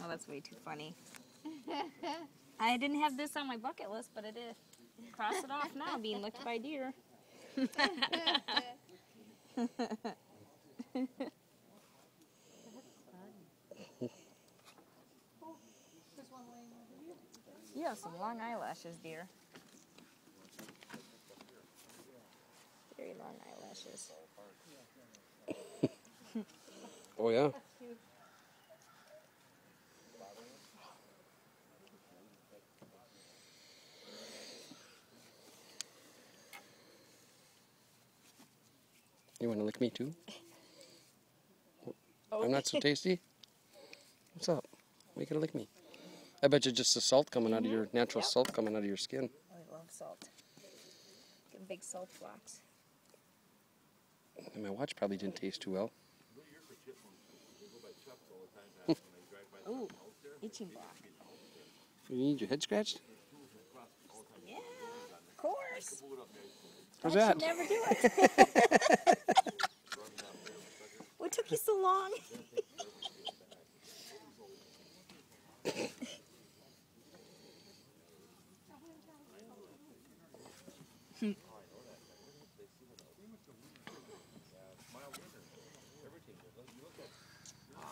Oh, that's way too funny. I didn't have this on my bucket list, but I did. Cross it off now, being licked by deer. You have some long eyelashes, dear. Very long eyelashes. Oh, yeah. You want to lick me too? I'm not so tasty? What's up? Why you gonna lick me? I bet you just the salt coming out of your natural salt coming out of your skin. I love salt. Get a big salt box. And my watch probably didn't taste too well. Ooh, itching block. You need your head scratched? Yeah, of course. Where's I that? should never do it. What took you so long?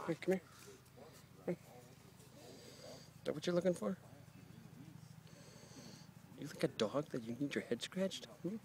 Hey, come here. Is that what you're looking for? You like a dog that you need your head scratched? Hmm?